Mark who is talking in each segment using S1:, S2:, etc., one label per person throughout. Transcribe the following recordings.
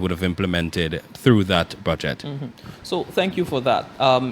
S1: would have implemented through that budget?
S2: So thank you for that.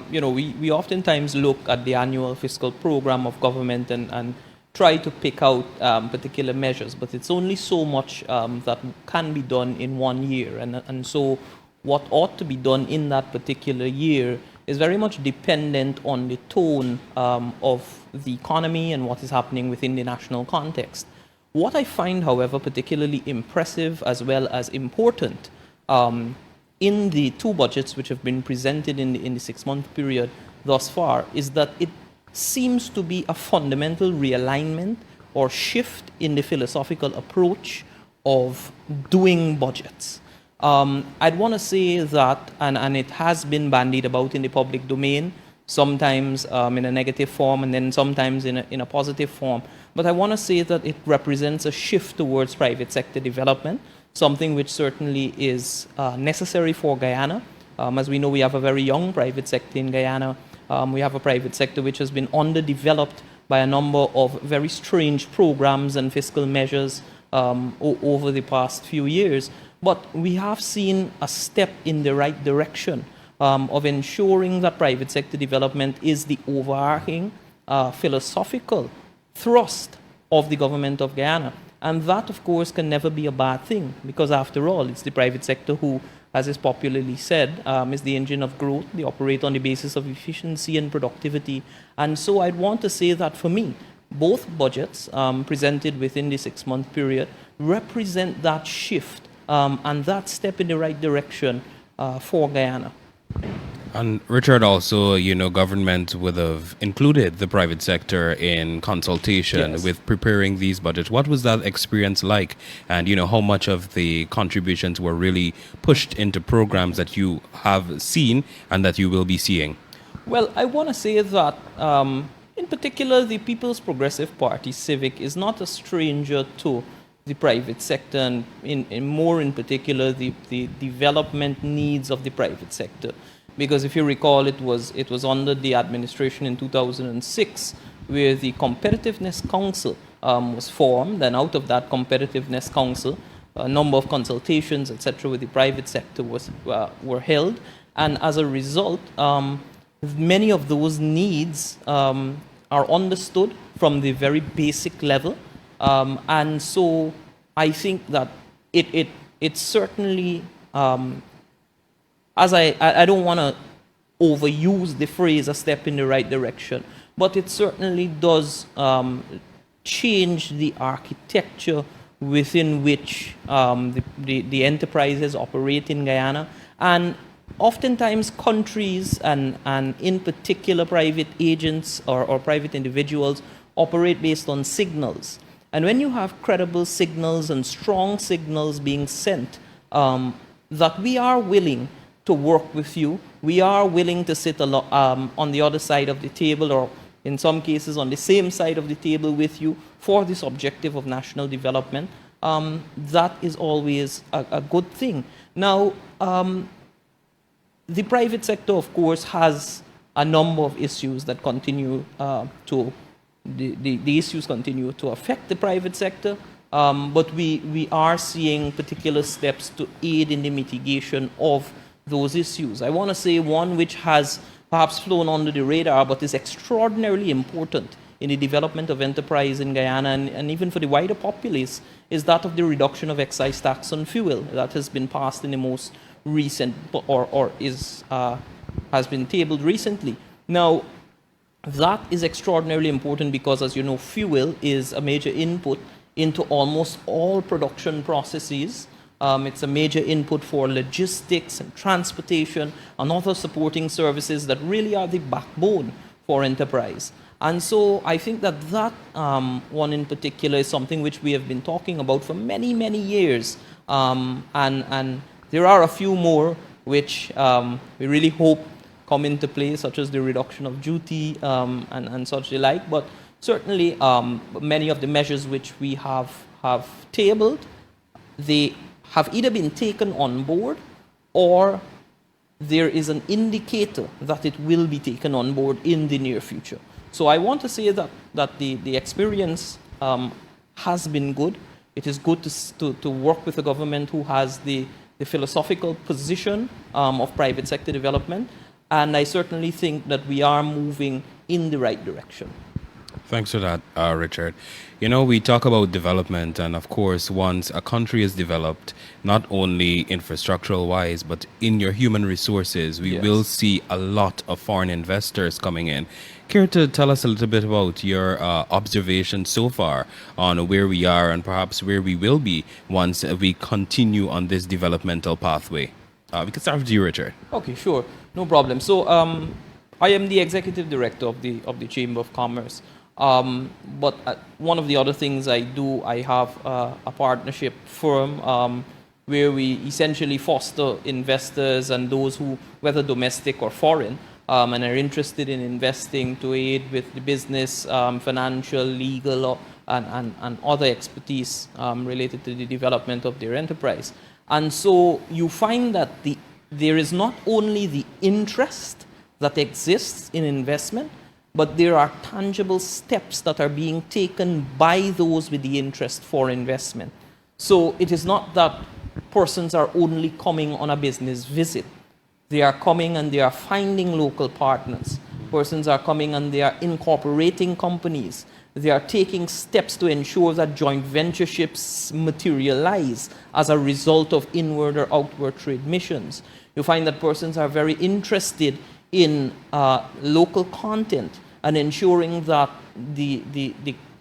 S2: We oftentimes look at the annual fiscal program of government and try to pick out particular measures, but it's only so much that can be done in 1 year. And so what ought to be done in that particular year is very much dependent on the tone of the economy and what is happening within the national context. What I find, however, particularly impressive as well as important in the two budgets which have been presented in the 6-month period thus far is that it seems to be a fundamental realignment or shift in the philosophical approach of doing budgets. I'd want to say that, and it has been bandied about in the public domain, sometimes in a negative form and then sometimes in a positive form, but I want to say that it represents a shift towards private sector development, something which certainly is necessary for Guyana. As we know, we have a very young private sector in Guyana. We have a private sector which has been underdeveloped by a number of very strange programs and fiscal measures over the past few years. But we have seen a step in the right direction of ensuring that private sector development is the overarching philosophical thrust of the government of Guyana. And that, of course, can never be a bad thing, because after all, it's the private sector who, as is popularly said, is the engine of growth. They operate on the basis of efficiency and productivity. And so I'd want to say that for me, both budgets presented within the 6-month period represent that shift and that step in the right direction for Guyana.
S1: And Richard, also, government would have included the private sector in consultation
S2: Yes.
S1: with preparing these budgets. What was that experience like? And, how much of the contributions were really pushed into programs that you have seen and that you will be seeing?
S2: Well, I want to say that, in particular, the People's Progressive Party, Civic, is not a stranger to the private sector, and in particular, the development needs of the private sector. Because if you recall, it was under the administration in 2006 where the Competitiveness Council was formed, and out of that Competitiveness Council, a number of consultations, etc., with the private sector were held, and as a result, many of those needs are understood from the very basic level, and so I think that it certainly. As I don't want to overuse the phrase "a step in the right direction," but it certainly does change the architecture within which the enterprises operate in Guyana. And oftentimes countries and in particular private agents or private individuals operate based on signals. And when you have credible signals and strong signals being sent that we are willing to work with you, we are willing to sit on the other side of the table, or in some cases on the same side of the table with you for this objective of national development, that is always a good thing. Now, the private sector, of course, has a number of issues that continue the issues continue to affect the private sector, but we are seeing particular steps to aid in the mitigation of those issues. I want to say one which has perhaps flown under the radar but is extraordinarily important in the development of enterprise in Guyana and even for the wider populace is that of the reduction of excise tax on fuel that has been passed in the most recent has been tabled recently. Now, that is extraordinarily important because, as you know, fuel is a major input into almost all production processes. It's a major input for logistics and transportation and other supporting services that really are the backbone for enterprise. And so I think that one in particular is something which we have been talking about for many, many years. And there are a few more which we really hope come into play, such as the reduction of duty and such the like. But certainly many of the measures which we have tabled, they have either been taken on board or there is an indicator that it will be taken on board in the near future. So I want to say that the experience has been good. It is good to work with a government who has the the philosophical position of private sector development, and I certainly think that we are moving in the right direction.
S1: Thanks for that, Richard. You know, we talk about development, and of course, once a country is developed, not only infrastructural wise, but in your human resources, we
S2: Yes.
S1: will see a lot of foreign investors coming in. Care to tell us a little bit about your observation so far on where we are and perhaps where we will be once we continue on this developmental pathway? We can start with you, Richard.
S2: Okay, sure, no problem. So I am the executive director of the Chamber of Commerce. But one of the other things I do, I have a partnership firm where we essentially foster investors and those who, whether domestic or foreign, and are interested in investing to aid with the business, financial, legal, and other expertise related to the development of their enterprise. And so you find that there is not only the interest that exists in investment, but there are tangible steps that are being taken by those with the interest for investment. So it is not that persons are only coming on a business visit. They are coming and they are finding local partners. Persons are coming and they are incorporating companies. They are taking steps to ensure that joint ventureships materialize as a result of inward or outward trade missions. You find that persons are very interested in local content and ensuring that the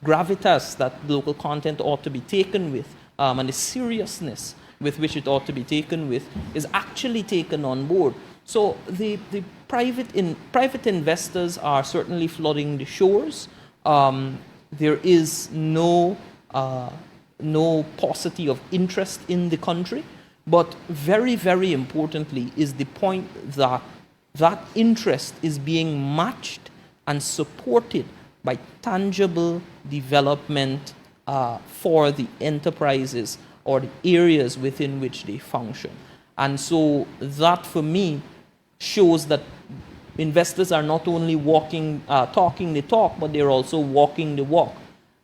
S2: gravitas that local content ought to be taken with and the seriousness with which it ought to be taken with is actually taken on board. So the private investors are certainly flooding the shores. There is no paucity of interest in the country, but very, very importantly is the point that that interest is being matched and supported by tangible development for the enterprises or the areas within which they function. And so that, for me, shows that investors are not only talking the talk, but they're also walking the walk.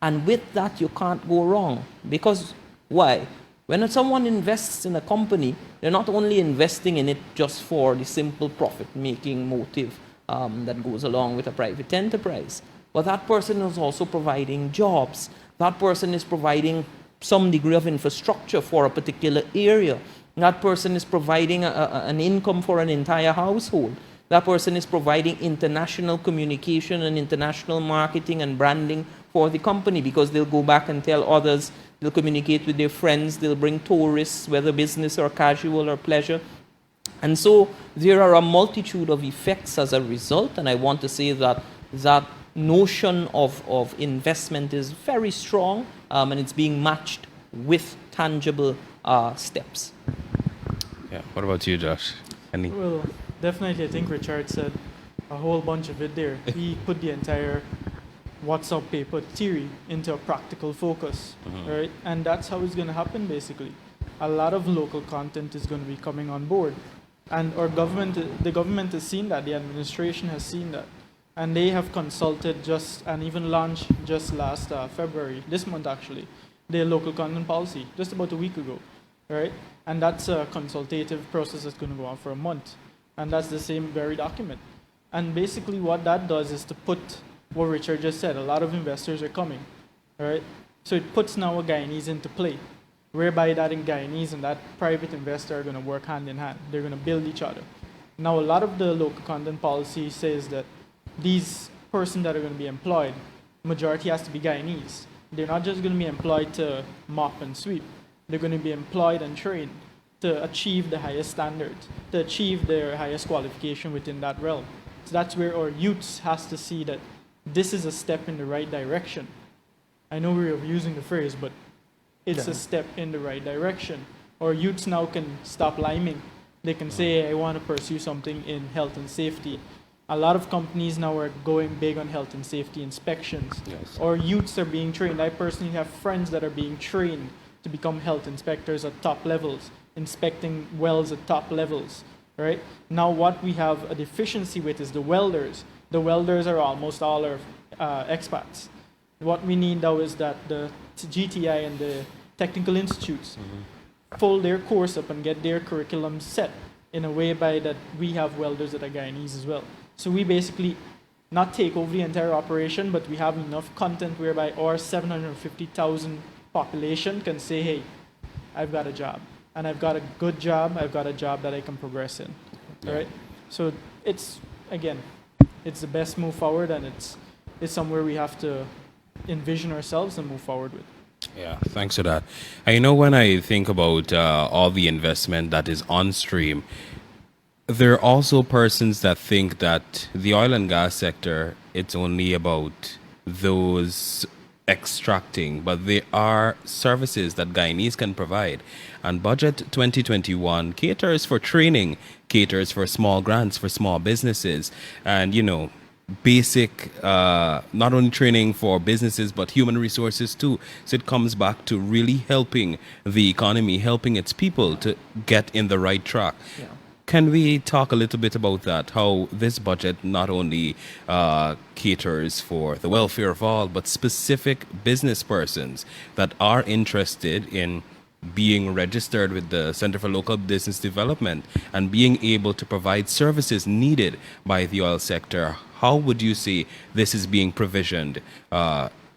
S2: And with that, you can't go wrong. Because why? When someone invests in a company, they're not only investing in it just for the simple profit-making motive that goes along with a private enterprise, but that person is also providing jobs. That person is providing some degree of infrastructure for a particular area. That person is providing an income for an entire household. That person is providing international communication and international marketing and branding for the company, because they'll go back and tell others, they'll communicate with their friends, they'll bring tourists, whether business or casual or pleasure. And so there are a multitude of effects as a result, and I want to say that that notion of investment is very strong, and it's being matched with tangible steps.
S1: Yeah. What about you, Josh? Any?
S3: Well, definitely, I think Richard said a whole bunch of it there. He put the entire what's up paper theory into a practical focus, right? And that's how it's going to happen, basically. A lot of local content is going to be coming on board. And our government, the government has seen that, the administration has seen that. And they have consulted and even launched just last February, this month actually, their local content policy, just about a week ago, right? And that's a consultative process that's going to go on for a month. And that's the same very document. And basically what that does is to put what Richard just said, a lot of investors are coming, right? So it puts now a Guyanese into play, whereby that in Guyanese and that private investor are going to work hand in hand. They're going to build each other. Now, a lot of the local content policy says that these persons that are going to be employed, majority has to be Guyanese. They're not just going to be employed to mop and sweep. They're going to be employed and trained to achieve the highest standards, to achieve their highest qualification within that realm. So that's where our youths has to see that this is a step in the right direction. I know we're using the phrase, but it's a step in the right direction. Our youths now can stop liming. They can say, I want to pursue something in health and safety. A lot of companies now are going big on health and safety inspections.
S1: Yes.
S3: Our youths are being trained. I personally have friends that are being trained to become health inspectors at top levels, inspecting wells at top levels, right? Now what we have a deficiency with is the welders. The welders are almost all our expats. What we need now is that the GTI and the technical institutes pull their course up and get their curriculum set in a way by that we have welders that are Guyanese as well. So we basically not take over the entire operation, but we have enough content whereby our 750,000 population can say, hey, I've got a job, and I've got a good job, I've got a job that I can progress in, right? So it's, again, it's the best move forward, and it's somewhere we have to envision ourselves and move forward with.
S1: Yeah, thanks for that. I know when I think about all the investment that is on stream, there are also persons that think that the oil and gas sector, it's only about those extracting, but there are services that Guyanese can provide. And Budget 2021 caters for training, caters for small grants for small businesses, and, basic, not only training for businesses, but human resources too. So it comes back to really helping the economy, helping its people to get in the right track.
S2: Yeah.
S1: Can we talk a little bit about that? How this budget not only caters for the welfare of all, but specific business persons that are interested in being registered with the Center for Local Business Development and being able to provide services needed by the oil sector. How would you say this is being provisioned?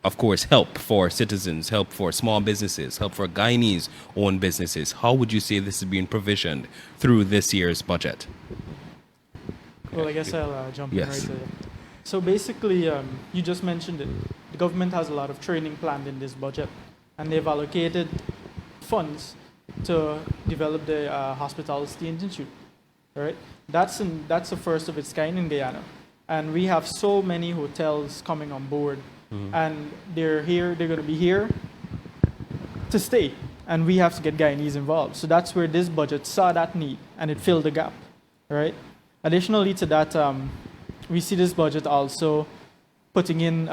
S1: Of course, help for citizens, help for small businesses, help for Guyanese-owned businesses. How would you say this is being provisioned through this year's budget?
S3: Well, I guess I'll jump in
S1: Yes.
S3: right there. So basically, you just mentioned it. The government has a lot of training planned in this budget, and they've allocated funds to develop the Hospitality Institute. All right, that's the first of its kind in Guyana, and we have so many hotels coming on board, and they're going to be here to stay, and we have to get Guyanese involved. So that's where this budget saw that need, and it filled the gap. All right. Additionally to that, we see this budget also putting in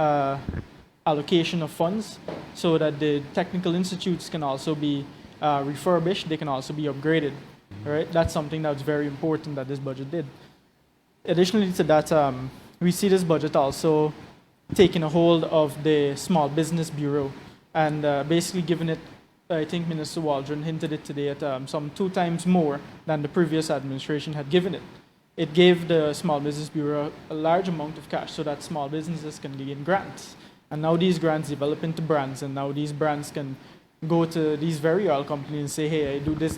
S3: allocation of funds so that the technical institutes can also be refurbished, they can also be upgraded. Right? That's something that's very important that this budget did. Additionally to that, we see this budget also taking a hold of the Small Business Bureau and basically giving it, I think Minister Waldron hinted it today, at some 2 times more than the previous administration had given it. It gave the Small Business Bureau a large amount of cash so that small businesses can gain grants. And now these grants develop into brands, and now these brands can go to these very oil companies and say, hey, I do this,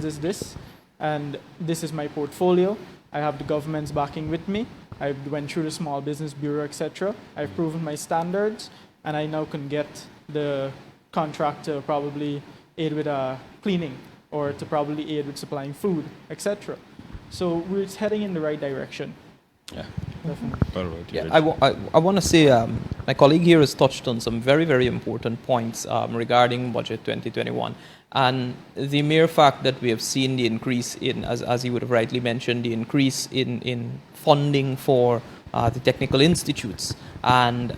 S3: and this is my portfolio. I have the government's backing with me. I went through the Small Business Bureau, etc. I've proven my standards, and I now can get the contract to probably aid with cleaning or to probably aid with supplying food, etc. So we're heading in the right direction.
S1: Yeah.
S3: Definitely.
S2: Yeah, I want to say my colleague here has touched on some very, very important points regarding Budget 2021. And the mere fact that we have seen the increase in, as he would have rightly mentioned, the increase in funding for the technical institutes and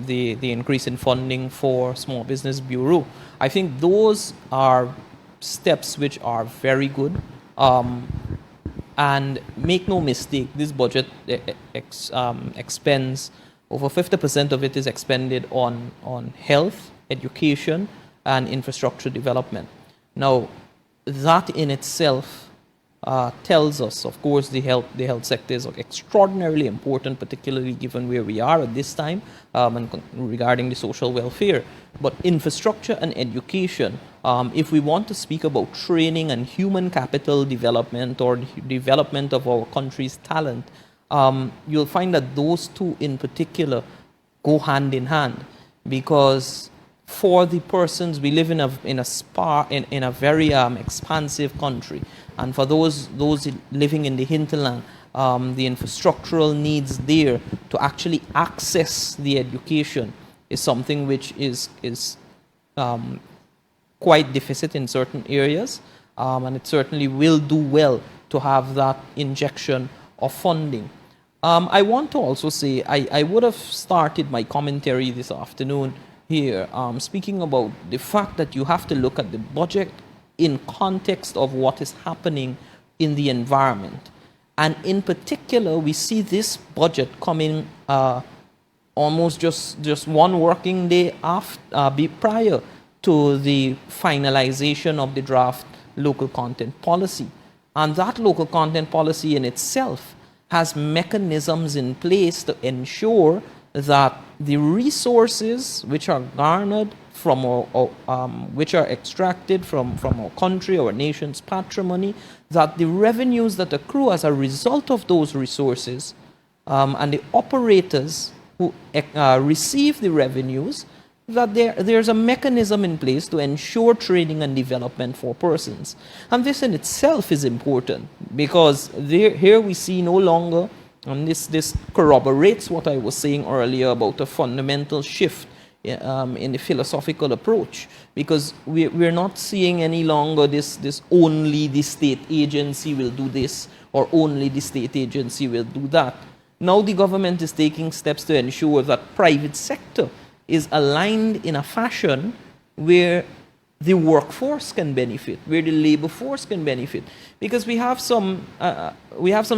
S2: the increase in funding for Small Business Bureau, I think those are steps which are very good. And make no mistake, this budget expends over 50% of it is expended on health, education, and infrastructure development. Now, that in itself tells us, of course, the health sector is extraordinarily important, particularly given where we are at this time and regarding the social welfare. But infrastructure and education, if we want to speak about training and human capital development or development of our country's talent, you'll find that those two in particular go hand in hand, because for the persons, we live in a very expansive country, and for those living in the hinterland, the infrastructural needs there to actually access the education is something which is quite deficit in certain areas, and it certainly will do well to have that injection of funding. I want to also say I would have started my commentary this afternoon here speaking about the fact that you have to look at the budget in context of what is happening in the environment. And in particular, we see this budget coming almost just one working day prior to the finalization of the draft local content policy. And that local content policy in itself has mechanisms in place to ensure that the resources which are garnered from which are extracted from our country, our nation's patrimony, that the revenues that accrue as a result of those resources and the operators who receive the revenues, that there's a mechanism in place to ensure training and development for persons. And this in itself is important because here we see no longer, and this corroborates what I was saying earlier about a fundamental shift in the philosophical approach, because we're not seeing any longer this only the state agency will do this or only the state agency will do that. Now the government is taking steps to ensure that private sector is aligned in a fashion where the workforce can benefit, where the labor force can benefit, because we have some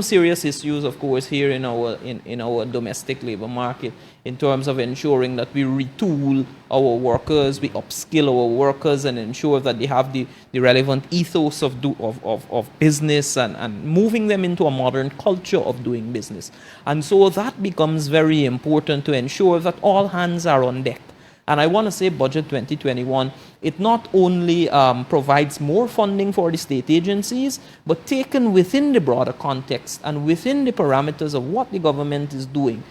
S2: serious issues, of course, here in our domestic labor market in terms of ensuring that we retool our workers, we upskill our workers, and ensure that they have the relevant ethos of business and moving them into a modern culture of doing business. And so that becomes very important to ensure that all hands are on deck. And I want to say Budget 2021, it not only provides more funding for the state agencies, but taken within the broader context and within the parameters of what the government is doing,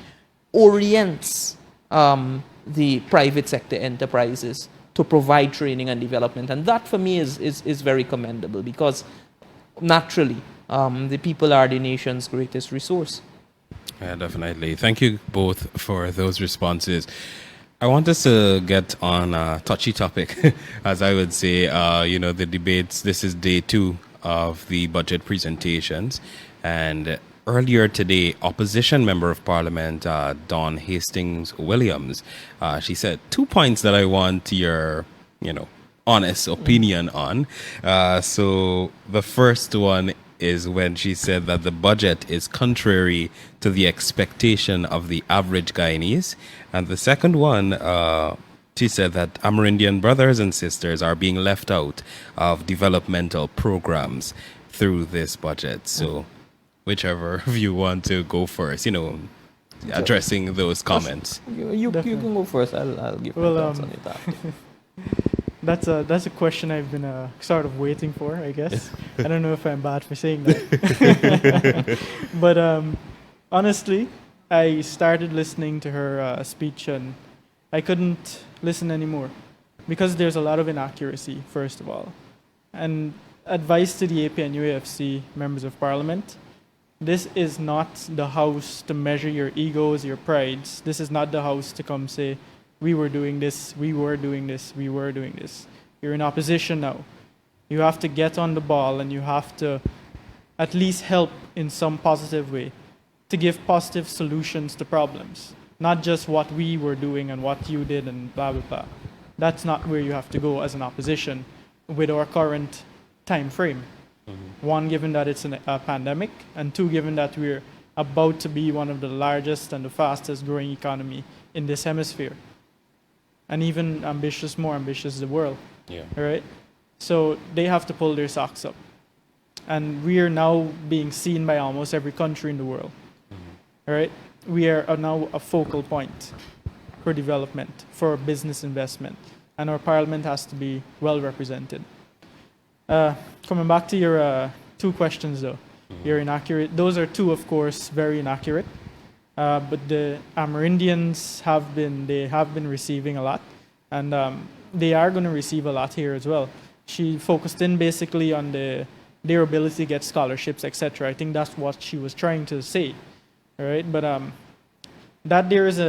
S2: orients the private sector enterprises to provide training and development. And that for me is very commendable, because naturally the people are the nation's greatest resource.
S1: Yeah, definitely. Thank you both for those responses. I want us to get on a touchy topic, as I would say, the debates. This is day 2 of the budget presentations. And earlier today, opposition member of parliament, Dawn Hastings Williams, she said 2 points that I want your, honest opinion on. So the first one is when she said that the budget is contrary to the expectation of the average Guyanese. And the second one, she said that Amerindian brothers and sisters are being left out of developmental programs through this budget. So whichever of you want to go first, addressing those comments.
S2: You can go first. I'll give my thoughts on it after.
S3: That's a question I've been sort of waiting for, I guess. I don't know if I'm bad for saying that. But honestly, I started listening to her speech and I couldn't listen anymore because there's a lot of inaccuracy, first of all. And advice to the AP and UAFC members of parliament, this is not the house to measure your egos, your prides. This is not the house to come say, we were doing this, we were doing this, we were doing this. You're in opposition now. You have to get on the ball and you have to at least help in some positive way to give positive solutions to problems, not just what we were doing and what you did and blah, blah, blah. That's not where you have to go as an opposition with our current time frame. Mm-hmm. 1, given that it's a pandemic, and 2, given that we're about to be one of the largest and the fastest growing economy in this hemisphere. And even more ambitious the world. Yeah. All right? So they have to pull their socks up. And we are now being seen by almost every country in the world. Mm-hmm. All right? We are now a focal point for development, for business investment. And our parliament has to be well represented. Coming back to your 2 questions, though. Mm-hmm. You're inaccurate. Those are 2, of course, very inaccurate. But the Amerindians have been receiving a lot, and they are going to receive a lot here as well. She focused in basically on their ability to get scholarships, etc. I think that's what she was trying to say, all right? But that there is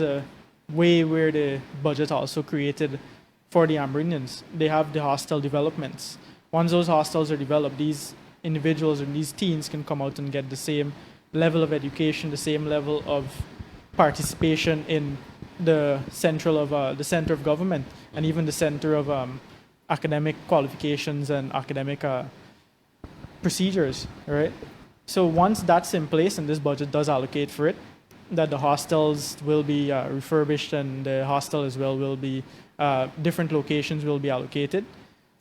S3: a way where the budget also created for the Amerindians. They have the hostel developments. Once those hostels are developed, these individuals and these teens can come out and get the same level of education, the same level of participation in the center of government, and even the center of academic qualifications and academic procedures, right? So once that's in place, and this budget does allocate for it, that the hostels will be refurbished, and the hostel as well will be different locations will be allocated,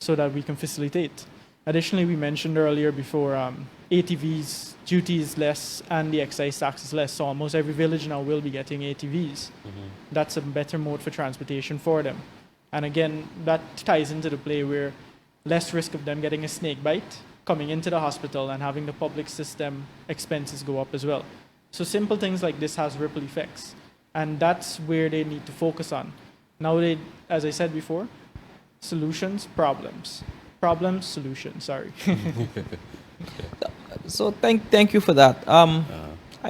S3: so that we can facilitate. Additionally, we mentioned earlier before ATVs, duty is less and the excise tax is less, so almost every village now will be getting ATVs. That's a better mode for transportation for them. And again, that ties into the play where less risk of them getting a snake bite, coming into the hospital and having the public system expenses go up as well. So simple things like this has ripple effects. And that's where they need to focus on. Now, as I said before, solutions, problems. Problems, solutions, sorry.
S2: So thank you for that. I'm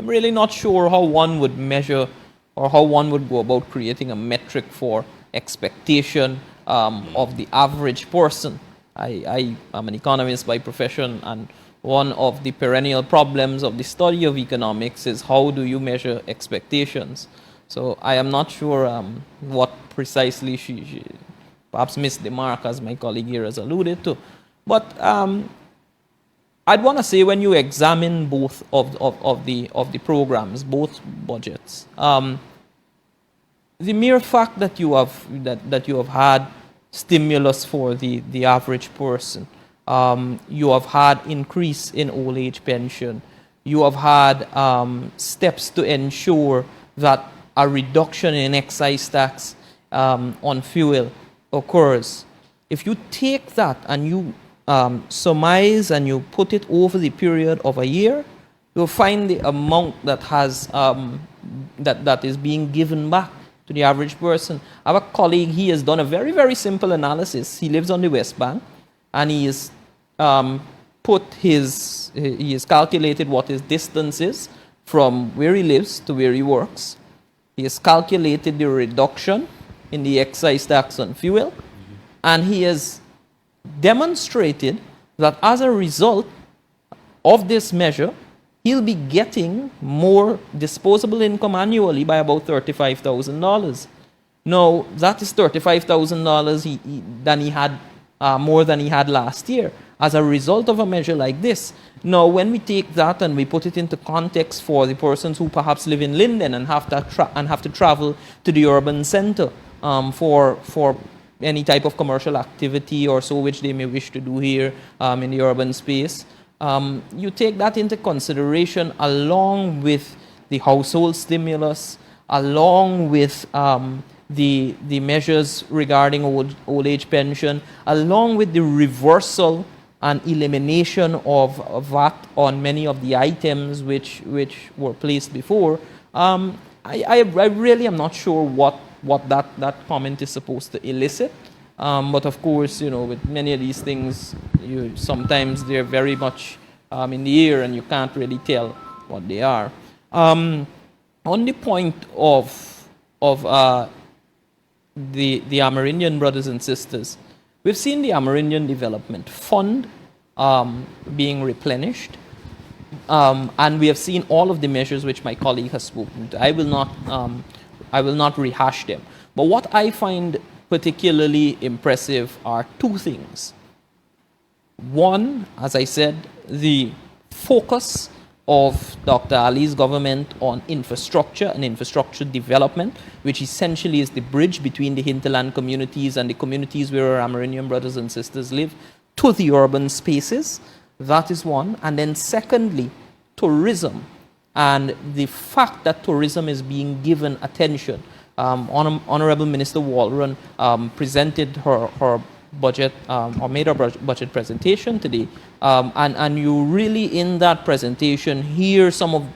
S2: really not sure how one would measure or how one would go about creating a metric for expectation of the average person. I am an economist by profession, and one of the perennial problems of the study of economics is how do you measure expectations. So I am not sure what precisely she perhaps missed the mark, as my colleague here has alluded to. But I'd want to say when you examine both of the programs, both budgets, the mere fact that you have had stimulus for the average person, you have had increase in old age pension, you have had steps to ensure that a reduction in excise tax on fuel occurs. If you take that and you surmise and you put it over the period of a year, you'll find the amount that has that is being given back to the average person. I have a colleague, he has done a very, very simple analysis. He lives on the West Bank, and he has he has calculated what his distance is from where he lives to where he works. He has calculated the reduction in the excise tax on fuel, and he has demonstrated that as a result of this measure, he'll be getting more disposable income annually by about $35,000. Now, that is $35,000 than he had more than he had last year as a result of a measure like this. Now, when we take that and we put it into context for the persons who perhaps live in Linden and have to travel to the urban center for any type of commercial activity or so which they may wish to do here in the urban space, you take that into consideration along with the household stimulus, along with the measures regarding old age pension, along with the reversal and elimination of VAT on many of the items which were placed before. I really am not sure what that comment is supposed to elicit. But of course, with many of these things, sometimes they're very much in the air and you can't really tell what they are. On the point of the Amerindian brothers and sisters, we've seen the Amerindian Development Fund being replenished, and we have seen all of the measures which my colleague has spoken to. I will not rehash them. But what I find particularly impressive are two things. One, as I said, the focus of Dr. Ali's government on infrastructure and infrastructure development, which essentially is the bridge between the hinterland communities and the communities where our Amerindian brothers and sisters live to the urban spaces. That is one. And then secondly, tourism and the fact that tourism is being given attention. Honorable Minister Walron presented her budget or made her budget presentation today, and you really in that presentation hear some of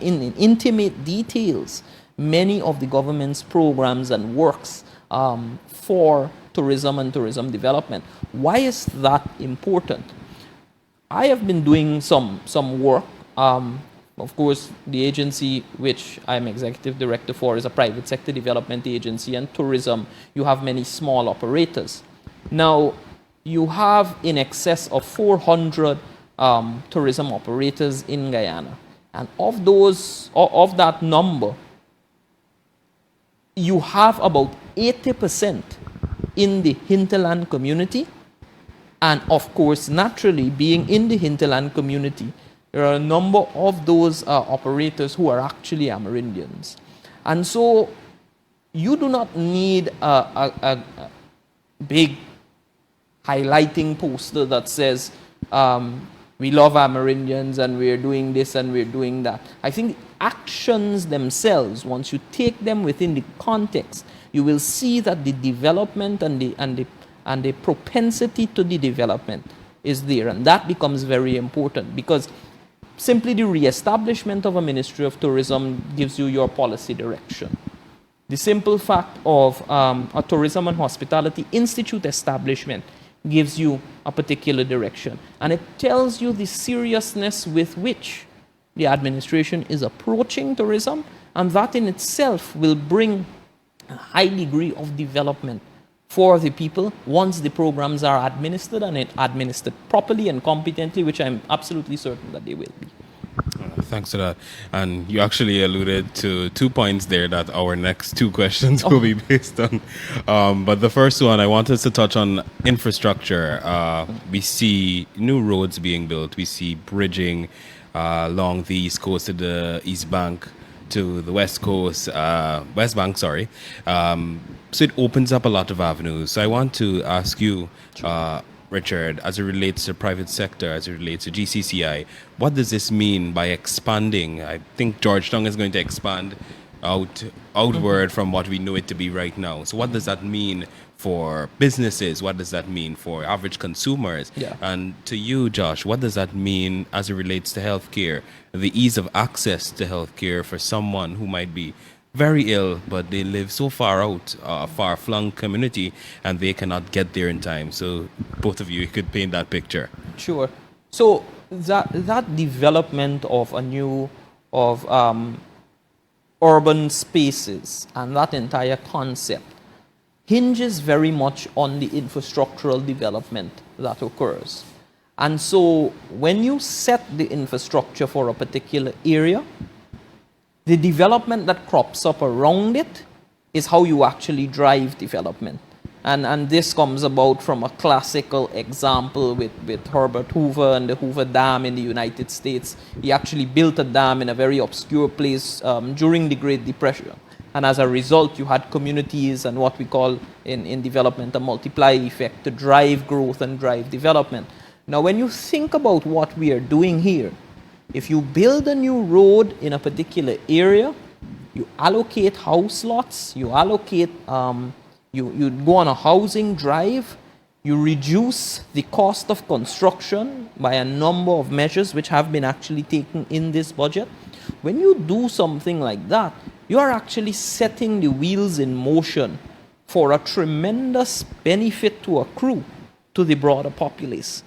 S2: in intimate details many of the government's programs and works for tourism and tourism development. Why is that important? I have been doing some work. Of course, the agency which I'm executive director for is a private sector development agency, and tourism, you have many small operators. Now, you have in excess of 400 tourism operators in Guyana. And of that number, you have about 80% in the hinterland community. And of course, naturally, being in the hinterland community, there are a number of those operators who are actually Amerindians. And so you do not need a big highlighting poster that says we love Amerindians and we're doing this and we're doing that. I think actions themselves, once you take them within the context, you will see that the development and the propensity to the development is there, and that becomes very important, because simply the re-establishment of a Ministry of Tourism gives you your policy direction. The simple fact of a Tourism and Hospitality Institute establishment gives you a particular direction, and it tells you the seriousness with which the administration is approaching tourism, and that in itself will bring a high degree of development for the people once the programs are administered, and administered properly and competently, which I'm absolutely certain that they will be.
S1: Thanks for that. And you actually alluded to 2 points there that our next 2 questions will be based on. But the first one, I wanted to touch on infrastructure. We see new roads being built. We see bridging along the east coast to the East Bank to the West Coast, West Bank, sorry. So it opens up a lot of avenues. So I want to ask you, Richard, as it relates to private sector, as it relates to GCCI, what does this mean by expanding? I think Georgetown is going to expand outward from what we know it to be right now. So what does that mean for businesses? What does that mean for average consumers?
S2: Yeah.
S1: And to you, Josh, what does that mean as it relates to healthcare? The ease of access to healthcare for someone who might be very ill, but they live so far out, a far-flung community, and they cannot get there in time. So both of you could paint that picture.
S2: Sure. So that development of urban spaces and that entire concept hinges very much on the infrastructural development that occurs. And so when you set the infrastructure for a particular area, the development that crops up around it is how you actually drive development. And this comes about from a classical example with Herbert Hoover and the Hoover Dam in the United States. He actually built a dam in a very obscure place during the Great Depression. And as a result, you had communities and what we call in development a multiplier effect to drive growth and drive development. Now, when you think about what we are doing here, if you build a new road in a particular area, you allocate house lots, you allocate, you go on a housing drive, you reduce the cost of construction by a number of measures which have been actually taken in this budget. When you do something like that, you are actually setting the wheels in motion for a tremendous benefit to accrue to the broader populace.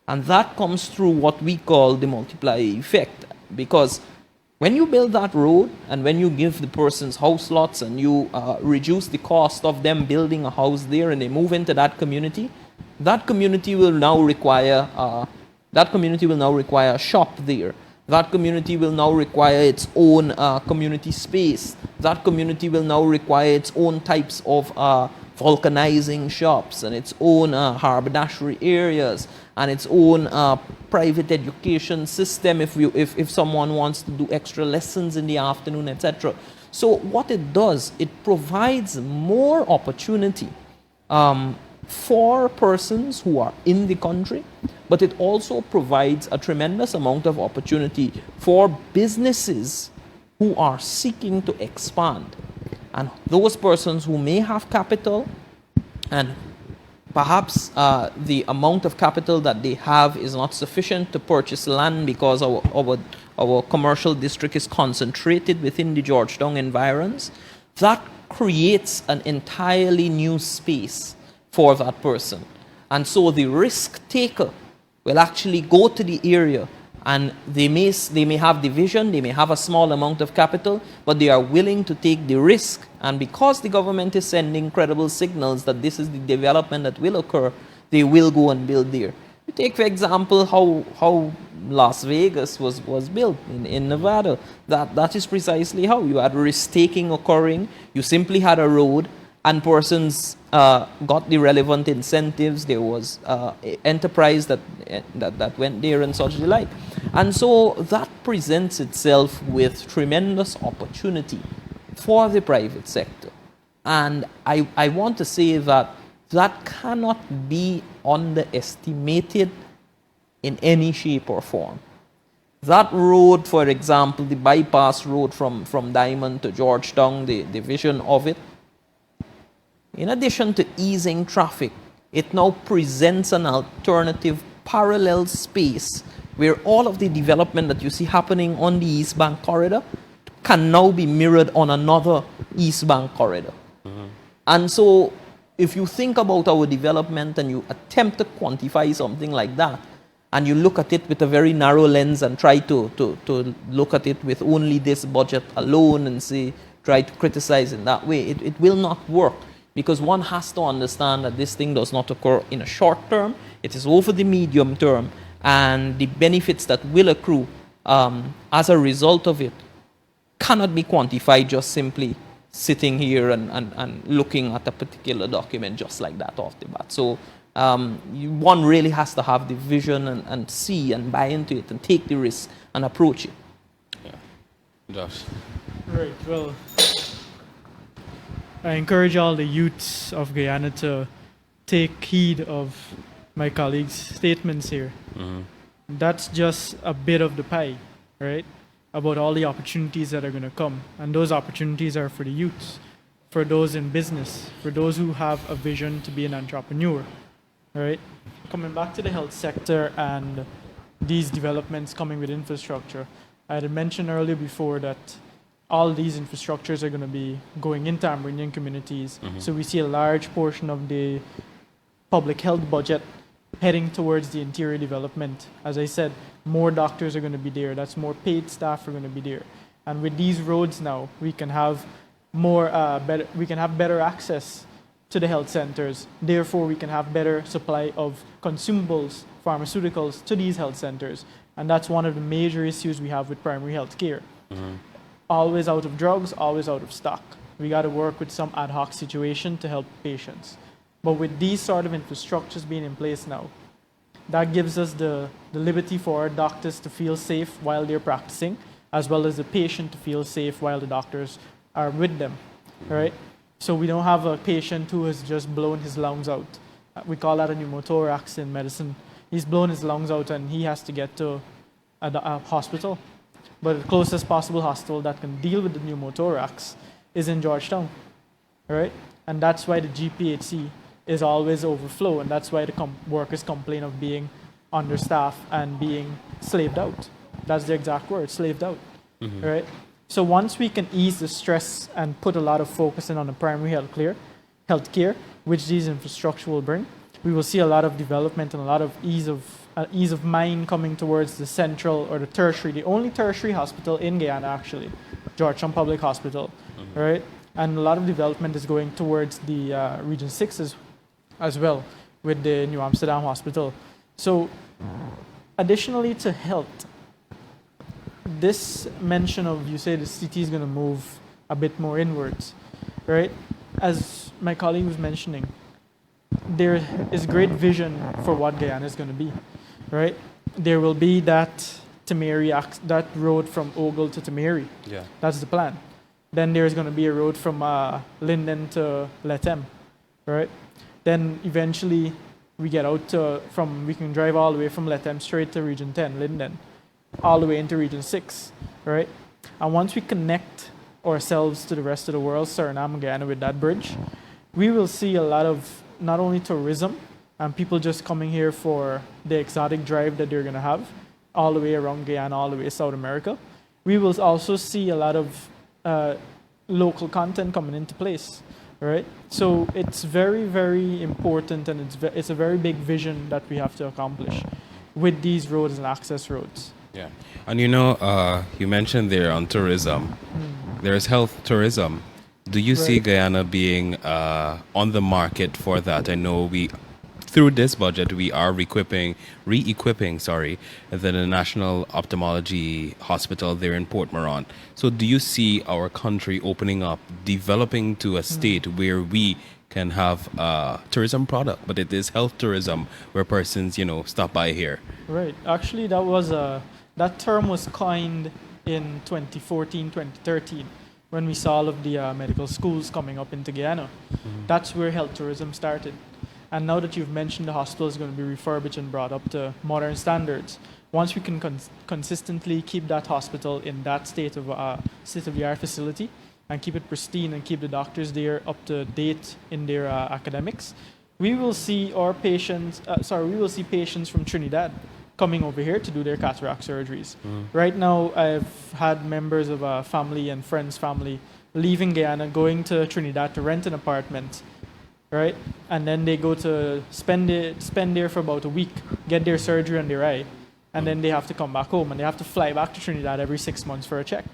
S2: And that comes through what we call the multiplier effect. Because when you build that road and when you give the persons house lots and you reduce the cost of them building a house there and they move into that community will now require a shop there. That community will now require its own community space. That community will now require its own types of vulcanizing shops and its own haberdashery areas and its own private education system if someone wants to do extra lessons in the afternoon, etc. So what it does, it provides more opportunity for persons who are in the country, but it also provides a tremendous amount of opportunity for businesses who are seeking to expand. And those persons who may have capital and perhaps the amount of capital that they have is not sufficient to purchase land because our commercial district is concentrated within the Georgetown environs, that creates an entirely new space for that person. And so the risk taker will actually go to the area and they may have the vision, they may have a small amount of capital, but they are willing to take the risk. And because the government is sending credible signals that this is the development that will occur, they will go and build there. You take, for example, how Las Vegas was built in Nevada. That is precisely how. You had risk-taking occurring. You simply had a road, and persons got the relevant incentives. There was enterprise that went there and such the like. And so that presents itself with tremendous opportunity for the private sector. And I want to say that cannot be underestimated in any shape or form. That road, for example, the bypass road from Diamond to Georgetown, the vision of it, in addition to easing traffic, it now presents an alternative parallel space where all of the development that you see happening on the East Bank corridor can now be mirrored on another East Bank corridor. And so, if you think about our development and you attempt to quantify something like that, and you look at it with a very narrow lens and try to look at it with only this budget alone and say, try to criticize in that way, it will not work. Because one has to understand that this thing does not occur in a short term, it is over the medium term, and the benefits that will accrue as a result of it cannot be quantified just simply sitting here and looking at a particular document just like that off the bat. So one really has to have the vision and see and buy into it and take the risk and approach it.
S1: Yeah. Josh.
S3: Right. Well, I encourage all the youths of Guyana to take heed of my colleagues' statements here. That's just a bit of the pie, right? About all the opportunities that are going to come. And those opportunities are for the youths, for those in business, for those who have a vision to be an entrepreneur, right? Coming back to the health sector and these developments coming with infrastructure, I had mentioned earlier before that all these infrastructures are going to be going into Amerindian communities. So we see a large portion of the public health budget heading towards the interior development. As I said, more doctors are going to be there. That's more paid staff are going to be there. And with these roads now, we can have better access to the health centers. Therefore, we can have better supply of consumables, pharmaceuticals to these health centers. And that's one of the major issues we have with primary health care. Always out of drugs, always out of stock. We got to work with some ad hoc situation to help patients. But with these sort of infrastructures being in place now, that gives us the liberty for our doctors to feel safe while they're practicing, as well as the patient to feel safe while the doctors are with them, right? So we don't have a patient who has just blown his lungs out. We call that a pneumothorax in medicine. He's blown his lungs out and he has to get to a hospital. But the closest possible hospital that can deal with the pneumothorax is in Georgetown, right? And that's why the GPHC is always overflow, and that's why the workers complain of being understaffed and being slaved out. That's the exact word, slaved out, right? So once we can ease the stress and put a lot of focus in on the primary health care, which these infrastructure will bring, we will see a lot of development and a lot of ease of mind coming towards the central or the tertiary, the only tertiary hospital in Guyana actually, Georgetown Public Hospital, right? And a lot of development is going towards the Region 6 as well with the New Amsterdam Hospital. So additionally to health, this mention of, you say the city is going to move a bit more inwards, right? As my colleague was mentioning, there is great vision for what Guyana is going to be, right? There will be that that road from Ogle to Tamari.
S1: Yeah.
S3: That's the plan. Then there's going to be a road from Linden to Letem, right? Then eventually we get out we can drive all the way from Letem straight to Region 10, Linden, all the way into Region 6, right? And once we connect ourselves to the rest of the world, Suriname and Guyana, with that bridge, we will see a lot of not only tourism and people just coming here for the exotic drive that they're going to have all the way around Guyana, all the way South America. We will also see a lot of local content coming into place, right? So it's very, very important, and it's a very big vision that we have to accomplish with these roads and access roads.
S1: Yeah. And you mentioned there on tourism, there's health tourism. Do you see Guyana being on the market for that? I know through this budget, we are re-equipping, the National Ophthalmology Hospital there in Port Moran. So do you see our country opening up, developing to a state where we can have a tourism product, but it is health tourism where persons, stop by here?
S3: Right. Actually, that term was coined in 2014, 2013, when we saw all of the medical schools coming up into Guyana. That's where health tourism started. And now that you've mentioned the hospital is going to be refurbished and brought up to modern standards, once we can consistently keep that hospital in that state-of-the-art facility and keep it pristine and keep the doctors there up to date in their academics, we will see patients from Trinidad coming over here to do their cataract surgeries. Right now, I've had members of a family and friends' family leaving Guyana, going to Trinidad to rent an apartment, right? And then they go to spend there for about a week, get their surgery on their eye, and then they have to come back home, and they have to fly back to Trinidad every 6 months for a check.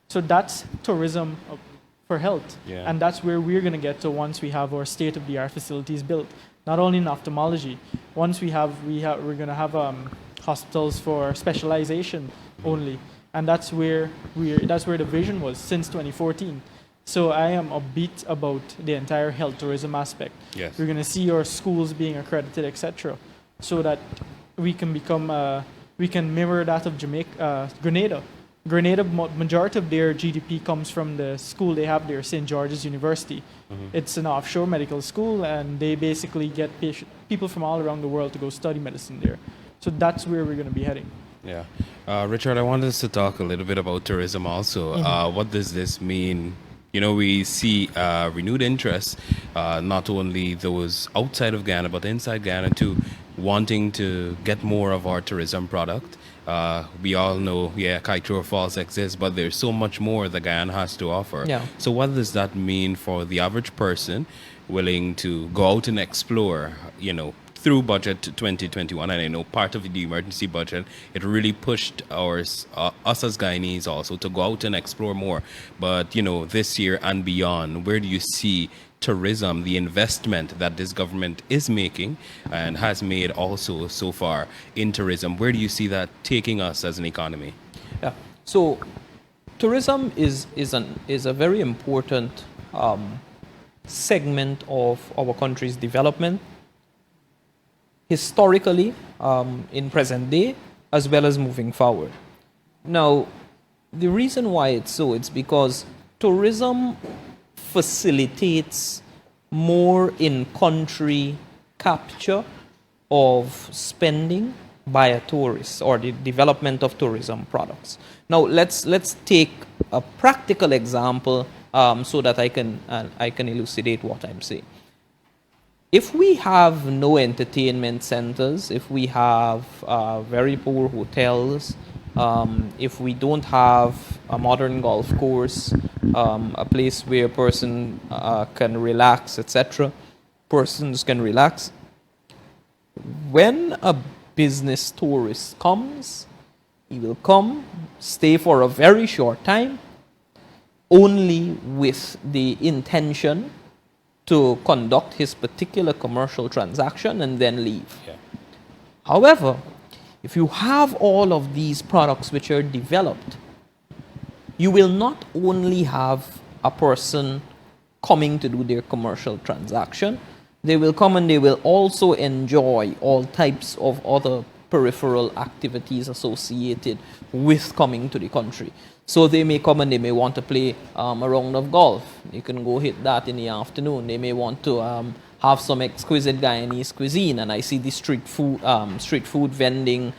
S3: So that's tourism for health.
S1: Yeah.
S3: And that's where we're going to get to once we have our state-of-the-art facilities built. Not only in ophthalmology. Once we're going to have hospitals for specialization only. And that's where the vision was since 2014. So I am upbeat about the entire health tourism aspect.
S1: Yes.
S3: We're going to see our schools being accredited, etc., so that we can we can mirror that of Grenada. Grenada, majority of their GDP comes from the school they have there, St. George's University. It's an offshore medical school, and they basically get people from all around the world to go study medicine there. So that's where we're going to be heading.
S1: Yeah. Richard, I wanted us to talk a little bit about tourism also. What does this mean? You know, we see renewed interest, not only those outside of Ghana, but inside Ghana too, wanting to get more of our tourism product. We all know, Kaikoura Falls exists, but there's so much more that Guyana has to offer.
S2: Yeah.
S1: So what does that mean for the average person willing to go out and explore, through budget 2021? And I know part of the emergency budget, it really pushed us as Guyanese also to go out and explore more. But, this year and beyond, where do you see tourism, the investment that this government is making and has made also so far in tourism? Where do you see that taking us as an economy?
S2: Yeah. So tourism is a very important segment of our country's development, historically, in present day, as well as moving forward. Now, the reason why it's because tourism facilitates more in-country capture of spending by a tourist, or the development of tourism products. Now, let's take a practical example so that I can elucidate what I'm saying. If we have no entertainment centers, if we have very poor hotels, if we don't have a modern golf course, a place where a person can relax, etc., persons can relax. When a business tourist comes, he will come, stay for a very short time, only with the intention to conduct his particular commercial transaction and then leave.
S1: Yeah.
S2: However, if you have all of these products which are developed, you will not only have a person coming to do their commercial transaction, they will come and they will also enjoy all types of other peripheral activities associated with coming to the country. So they may come and they may want to play a round of golf. You can go hit that in the afternoon. They may want to have some exquisite Guyanese cuisine, and I see the street food vending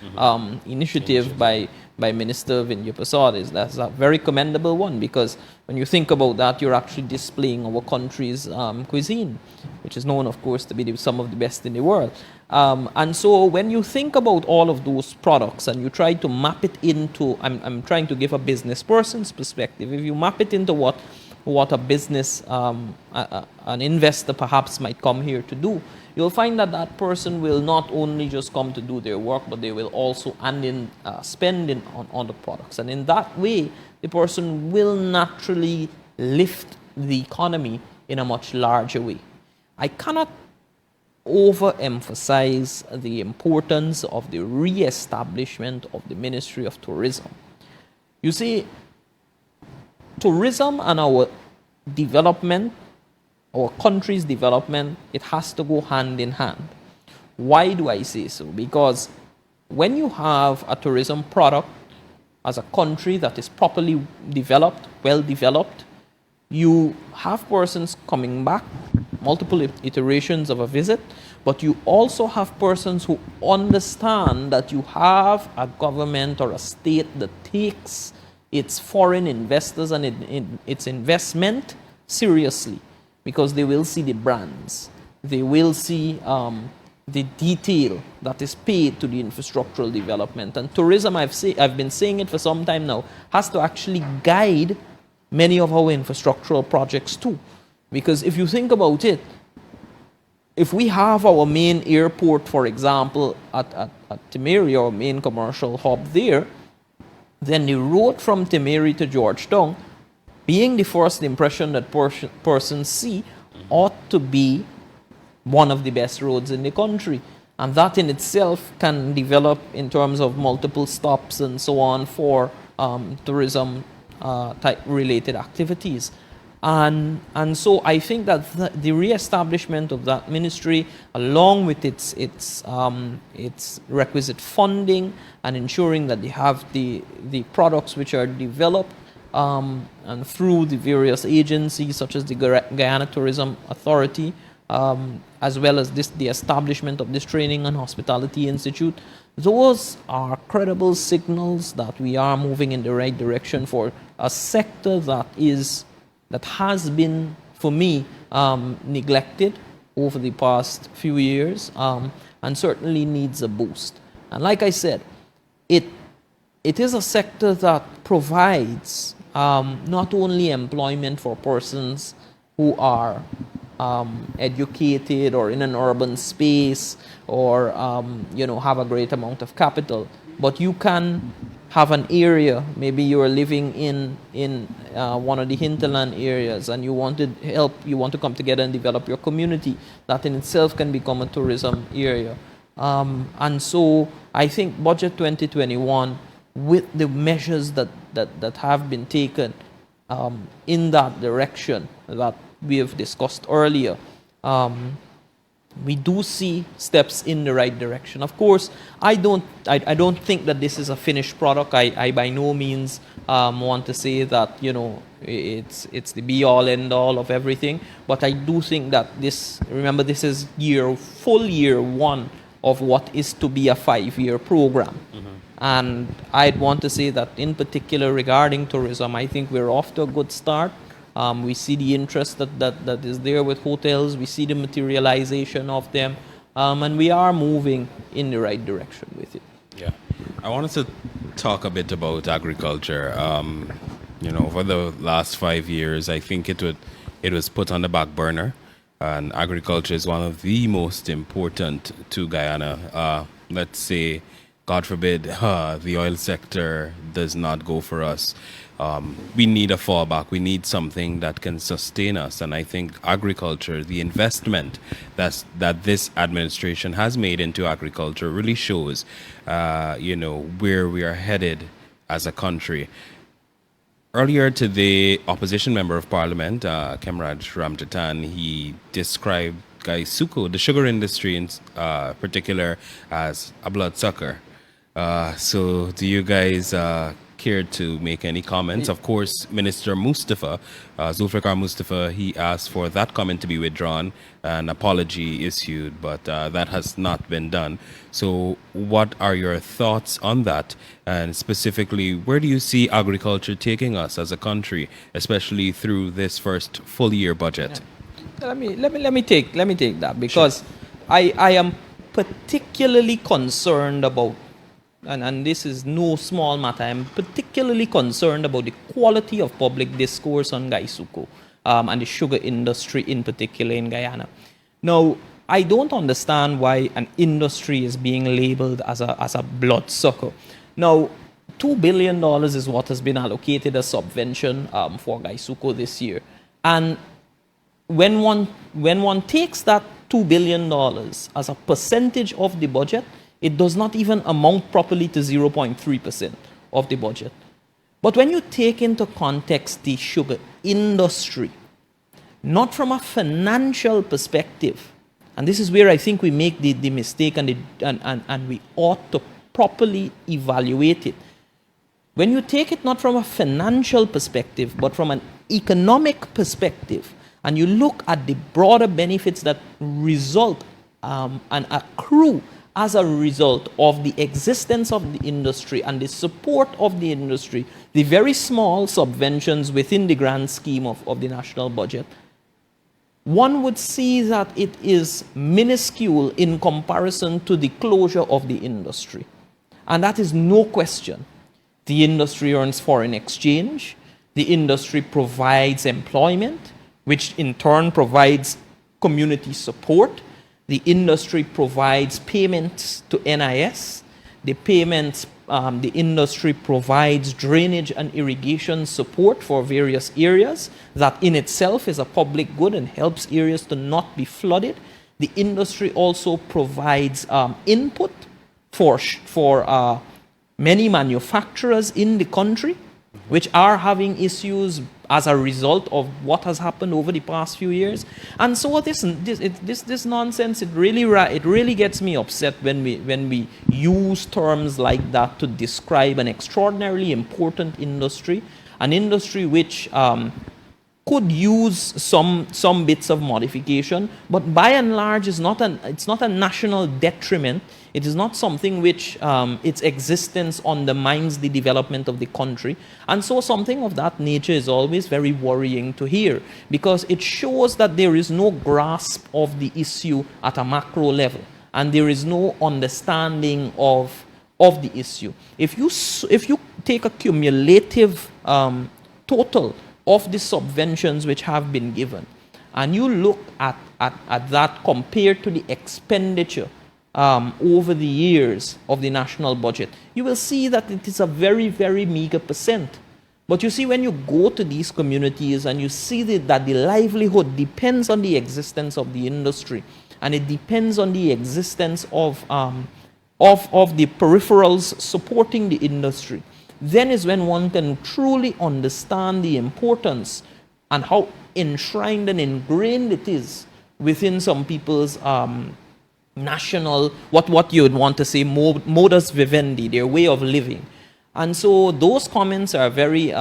S2: initiative by Minister Vinaya Prasad. That's a very commendable one, because when you think about that, you're actually displaying our country's cuisine, which is known, of course, to be some of the best in the world. And so when you think about all of those products and you try to map it into, I'm trying to give a business person's perspective, if you map it into what a business, an investor perhaps might come here to do, you'll find that that person will not only just come to do their work, but they will also spend on the products. And in that way, the person will naturally lift the economy in a much larger way. I cannot overemphasize the importance of the re-establishment of the Ministry of Tourism. You see, tourism and our development, our country's development, it has to go hand in hand. Why do I say so? Because when you have a tourism product as a country that is properly developed, well developed, you have persons coming back, multiple iterations of a visit, but you also have persons who understand that you have a government or a state that takes its foreign investors and its investment seriously, because they will see the brands, they will see the detail that is paid to the infrastructural development. And tourism, I've been saying it for some time now, has to actually guide many of our infrastructural projects too. Because if you think about it, if we have our main airport, for example, at Timeri, our main commercial hub there, then the road from Timeri to Georgetown, being the first impression that persons see, ought to be one of the best roads in the country. And that in itself can develop in terms of multiple stops and so on for tourism type related activities. And so I think that the re-establishment of that ministry, along with its requisite funding and ensuring that they have the products which are developed and through the various agencies such as the Guyana Tourism Authority, as well as the establishment of this Training and Hospitality Institute, those are credible signals that we are moving in the right direction for a sector that has been, for me, neglected over the past few years, and certainly needs a boost. And like I said, it is a sector that provides not only employment for persons who are educated or in an urban space or have a great amount of capital, but you can have an area, maybe you're living in one of the hinterland areas and you want to come together and develop your community. That in itself can become a tourism area. And so I think Budget 2021, with the measures that have been taken in that direction that we have discussed earlier, we do see steps in the right direction. Of course, I don't think that this is a finished product. I by no means want to say that it's the be all end all of everything. But I do think that this is full year one of what is to be a 5-year program. Mm-hmm. And I'd want to say that in particular regarding tourism, I think we're off to a good start. We see the interest that is there with hotels. We see the materialization of them. And we are moving in the right direction with it.
S1: Yeah. I wanted to talk a bit about agriculture. For the last 5 years, I think it was put on the back burner. And agriculture is one of the most important to Guyana. Let's say, God forbid, the oil sector does not go for us. We need a fallback. We need something that can sustain us. And I think agriculture, the investment that this administration has made into agriculture really shows, where we are headed as a country. Earlier today, opposition member of parliament, Kemraj Ramjatan, he described GUYSUCO, the sugar industry in particular, as a bloodsucker. So do you guys care to make any comments? Of course, Minister Mustafa, Zulfikar Mustafa, he asked for that comment to be withdrawn, an apology issued, but that has not been done. So what are your thoughts on that? And specifically, where do you see agriculture taking us as a country, especially through this first full year budget?
S2: Yeah. Let me take that, because sure. I am particularly concerned about, and this is no small matter, I'm particularly concerned about the quality of public discourse on GUYSUCO and the sugar industry in particular in Guyana. Now, I don't understand why an industry is being labeled as a bloodsucker. Now, $2 billion is what has been allocated as subvention for GUYSUCO this year. And when one takes that $2 billion as a percentage of the budget, it does not even amount properly to 0.3% of the budget. But when you take into context the sugar industry, not from a financial perspective, and this is where I think we make the mistake and we ought to properly evaluate it. When you take it not from a financial perspective, but from an economic perspective, and you look at the broader benefits that result and accrue as a result of the existence of the industry and the support of the industry, the very small subventions within the grand scheme of the national budget, one would see that it is minuscule in comparison to the closure of the industry. And that is no question. The industry earns foreign exchange. The industry provides employment, which in turn provides community support. The industry provides payments to NIS. The industry provides drainage and irrigation support for various areas. That in itself is a public good and helps areas to not be flooded. The industry also provides input for many manufacturers in the country, which are having issues as a result of what has happened over the past few years. And so this nonsense, it really gets me upset when we use terms like that to describe an extraordinarily important industry, an industry which could use some bits of modification, but by and large it's not a national detriment. It is not something which its existence undermines the development of the country. And so something of that nature is always very worrying to hear, because it shows that there is no grasp of the issue at a macro level, and there is no understanding of the issue. If you take a cumulative total of the subventions which have been given, and you look at that compared to the expenditure over the years of the national budget, you will see that it is a very, very meager percent. But you see, when you go to these communities and you see that the livelihood depends on the existence of the industry, and it depends on the existence of the peripherals supporting the industry, then is when one can truly understand the importance and how enshrined and ingrained it is within some people's national, what you would want to say, modus vivendi, their way of living. And so those comments are very,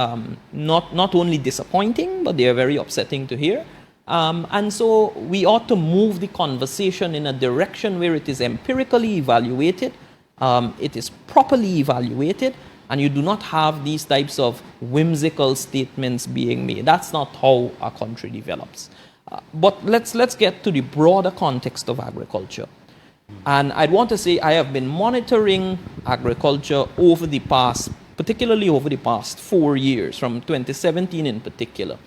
S2: not only disappointing, but they are very upsetting to hear. And so we ought to move the conversation in a direction where it is empirically evaluated, it is properly evaluated, and you do not have these types of whimsical statements being made. That's not how a country develops. But let's get to the broader context of agriculture. And I'd want to say I have been monitoring agriculture particularly over the past 4 years, from 2017 in particular.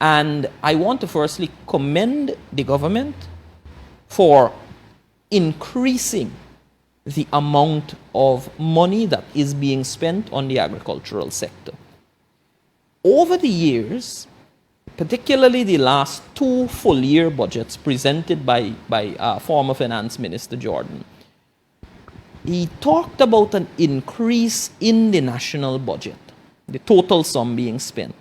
S2: And I want to firstly commend the government for increasing the amount of money that is being spent on the agricultural sector. Over the years, particularly the last 2 full-year budgets presented by former Finance Minister Jordan, he talked about an increase in the national budget, the total sum being spent.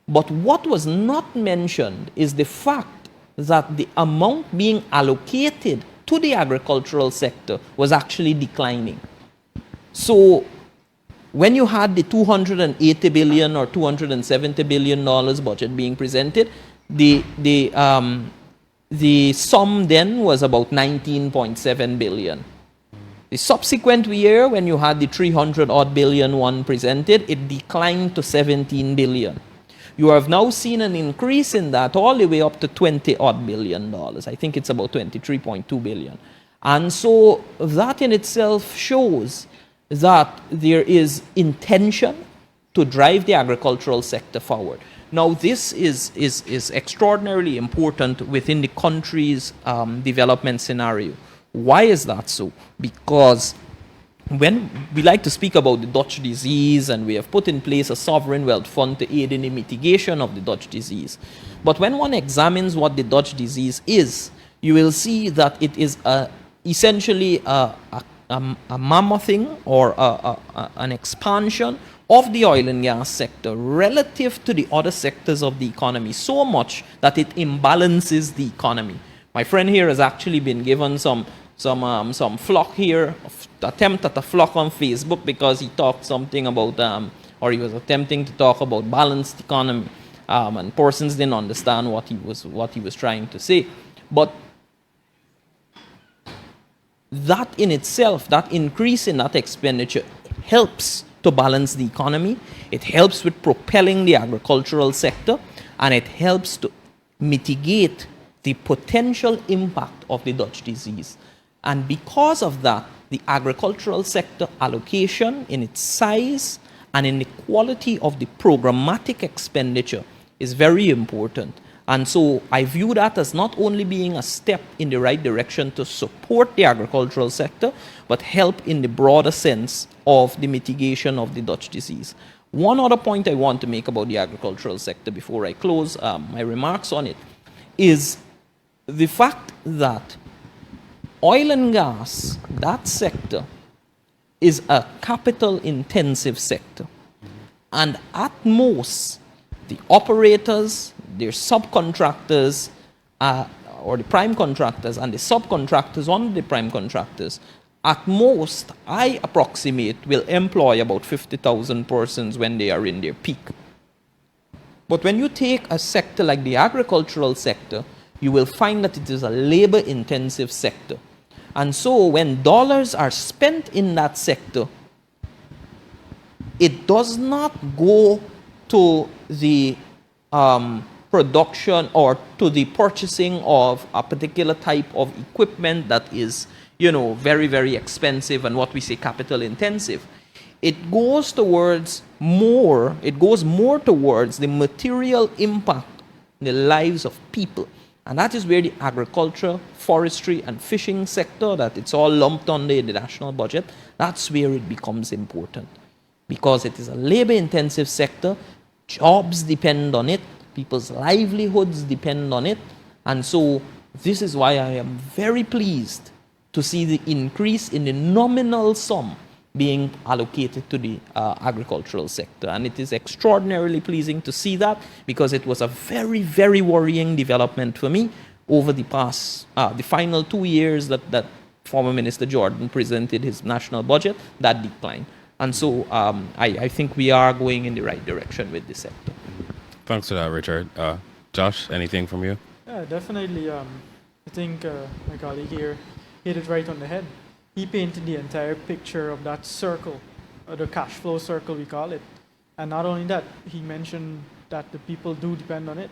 S2: But what was not mentioned is the fact that the amount being allocated to the agricultural sector was actually declining. So when you had the $280 billion or $270 billion budget being presented, the sum then was about $19.7 billion. The subsequent year, when you had the 300-odd billion one presented, it declined to $17 billion. You have now seen an increase in that all the way up to $20-odd billion. I think it's about $23.2 billion. And so that in itself shows that there is intention to drive the agricultural sector forward. Now, this is extraordinarily important within the country's development scenario. Why is that so? Because when we like to speak about the Dutch disease, and we have put in place a sovereign wealth fund to aid in the mitigation of the Dutch disease. But when one examines what the Dutch disease is, you will see that it is essentially a mammothing or an expansion of the oil and gas sector relative to the other sectors of the economy, so much that it imbalances the economy. My friend here has actually been given some flock here, attempt at a flock on Facebook, because he talked something about, or he was attempting to talk about balanced economy, and persons didn't understand what he was trying to say. But that in itself, that increase in that expenditure helps to balance the economy, it helps with propelling the agricultural sector, and it helps to mitigate the potential impact of the Dutch disease. And because of that, the agricultural sector allocation in its size and in the quality of the programmatic expenditure is very important. And so I view that as not only being a step in the right direction to support the agricultural sector, but help in the broader sense of the mitigation of the Dutch disease. One other point I want to make about the agricultural sector before I close my remarks on it is the fact that oil and gas, that sector, is a capital intensive sector. And at most, the operators, their subcontractors, or the prime contractors and the subcontractors under the prime contractors, at most, I approximate, will employ about 50,000 persons when they are in their peak. But when you take a sector like the agricultural sector, you will find that it is a labor-intensive sector. And so when dollars are spent in that sector, it does not go to the production or to the purchasing of a particular type of equipment that is, very, very expensive and what we say capital intensive. It goes more towards the material impact in the lives of people. And that is where the agriculture, forestry, and fishing sector, that it's all lumped under the national budget, that's where it becomes important. Because it is a labor-intensive sector, jobs depend on it, people's livelihoods depend on it, and so this is why I am very pleased to see the increase in the nominal sum being allocated to the agricultural sector. And it is extraordinarily pleasing to see that, because it was a very, very worrying development for me over the past, the final 2 years that former Minister Jordan presented his national budget, that decline. And so I think we are going in the right direction with this sector.
S1: Thanks for that, Richard. Josh, anything from you?
S3: Yeah, definitely. I think my colleague here hit it right on the head. He painted the entire picture of that circle, or the cash flow circle we call it. And not only that, he mentioned that the people do depend on it.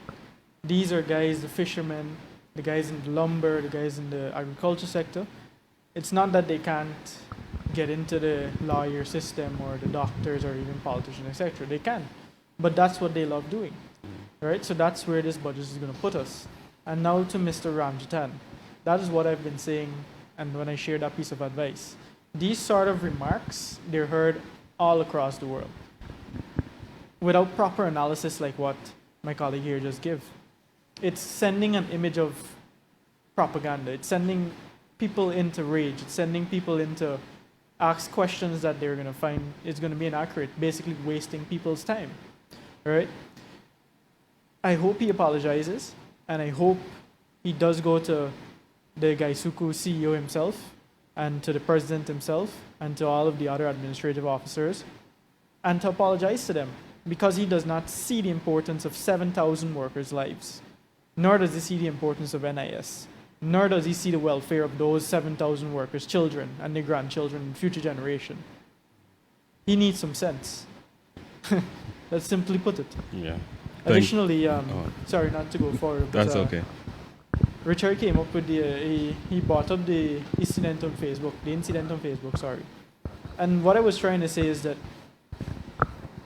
S3: These are guys, the fishermen, the guys in the lumber, the guys in the agriculture sector. It's not that they can't get into the lawyer system or the doctors or even politicians, etc. They can. But that's what they love doing. Right? So that's where this budget is going to put us. And now to Mr. Ramjatan. That is what I've been saying, and when I share that piece of advice. These sort of remarks, they're heard all across the world without proper analysis like what my colleague here just gave. It's sending an image of propaganda. It's sending people into rage. It's sending people into ask questions that they're going to find is going to be inaccurate, basically wasting people's time. All right? I hope he apologizes, and I hope he does go to the GUYSUCO CEO himself, and to the president himself, and to all of the other administrative officers, and to apologize to them, because he does not see the importance of 7,000 workers' lives, nor does he see the importance of NIS, nor does he see the welfare of those 7,000 workers' children and their grandchildren and future generation. He needs some sense. Let's simply put it.
S1: Yeah.
S3: Additionally, sorry not to go forward. But,
S1: That's okay.
S3: Richard came up with he brought up the incident on Facebook, sorry. And what I was trying to say is that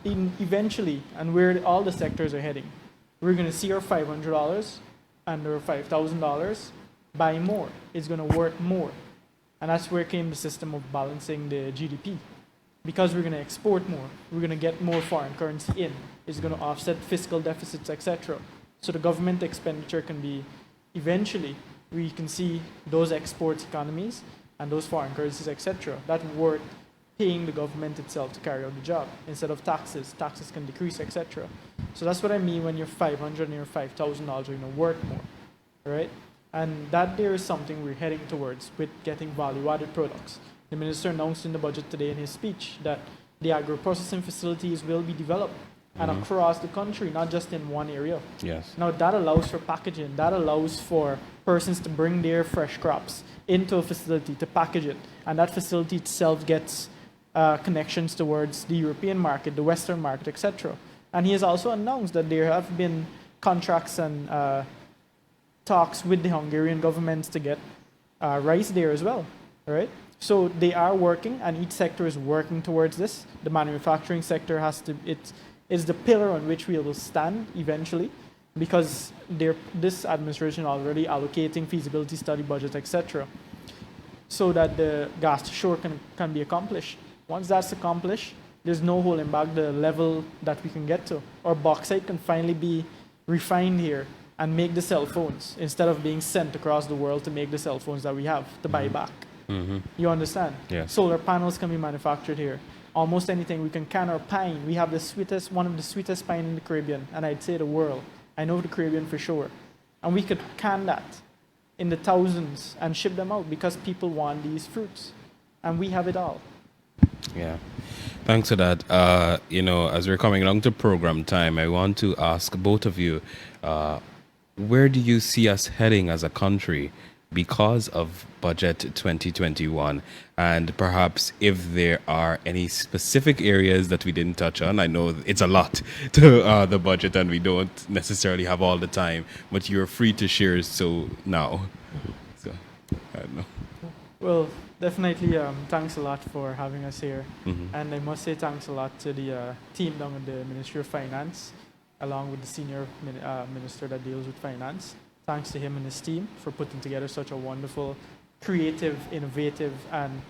S3: eventually, and where all the sectors are heading, we're going to see our $500 and our $5,000 buy more. It's going to work more. And that's where came the system of balancing the GDP. Because we're going to export more, we're going to get more foreign currency in. It's going to offset fiscal deficits, etc. So the government expenditure can be, eventually, we can see those export economies and those foreign currencies, etc. that worth paying the government itself to carry out the job instead of taxes. Taxes can decrease, etc. So that's what I mean when your $500 and your $5,000 are going to work more, right? And that there is something we're heading towards with getting value-added products. The minister announced in the budget today in his speech that the agro-processing facilities will be developed and across the country, not just in one area.
S1: Yes.
S3: Now that allows for packaging. That allows for persons to bring their fresh crops into a facility to package it, and that facility itself gets connections towards the European market, the Western market, etc. And he has also announced that there have been contracts and talks with the Hungarian government to get rice there as well, right? So they are working, and each sector is working towards this. The manufacturing sector is the pillar on which we will stand eventually, because this administration already allocating feasibility study budget, etc., so that the gas to shore can be accomplished. Once that's accomplished, there's no holding back the level that we can get to. Our bauxite can finally be refined here and make the cell phones instead of being sent across the world to make the cell phones that we have to buy back. You understand?
S1: Yes.
S3: Solar panels can be manufactured here. Almost anything. We can can our pine. We have one of the sweetest pine in the Caribbean, and I'd say the world. I know the Caribbean for sure. And we could can that in the thousands and ship them out because people want these fruits. And we have it all.
S1: Yeah. Thanks for that. As we're coming along to program time, I want to ask both of you, where do you see us heading as a country because of Budget 2021? And perhaps if there are any specific areas that we didn't touch on. I know it's a lot to the budget and we don't necessarily have all the time, but you're free to share so now. So, I don't know.
S3: Well, definitely thanks a lot for having us here. And I must say thanks a lot to the team down at the Ministry of Finance, along with the senior minister that deals with finance. Thanks to him and his team for putting together such a wonderful, creative, innovative, and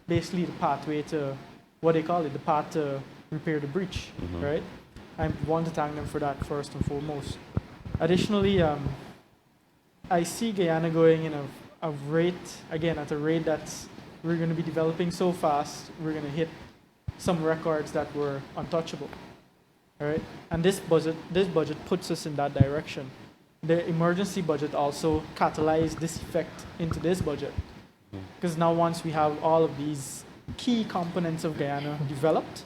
S3: basically the pathway to, what they call it, the path to repair the breach, right? I want to thank them for that first and foremost. Additionally, I see Guyana going in a rate, again, at a rate that's, we're going to be developing so fast, we're going to hit some records that were untouchable, all right? And this budget puts us in that direction. The emergency budget also catalyzed this effect into this budget. Because now once we have all of these key components of Guyana developed,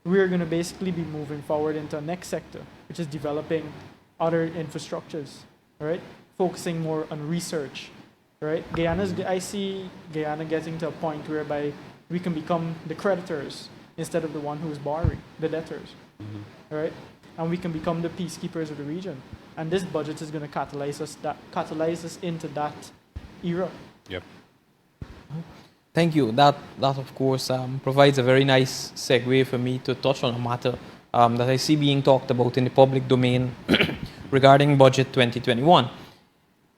S3: we're going to basically be moving forward into the next sector, which is developing other infrastructures, right? Focusing more on research, right? I see Guyana getting to a point whereby we can become the creditors instead of the one who is borrowing, the debtors, right? And we can become the peacekeepers of the region. And this budget is going to catalyze us into that era.
S1: Yep.
S2: Thank you. That of course provides a very nice segue for me to touch on a matter that I see being talked about in the public domain regarding Budget 2021.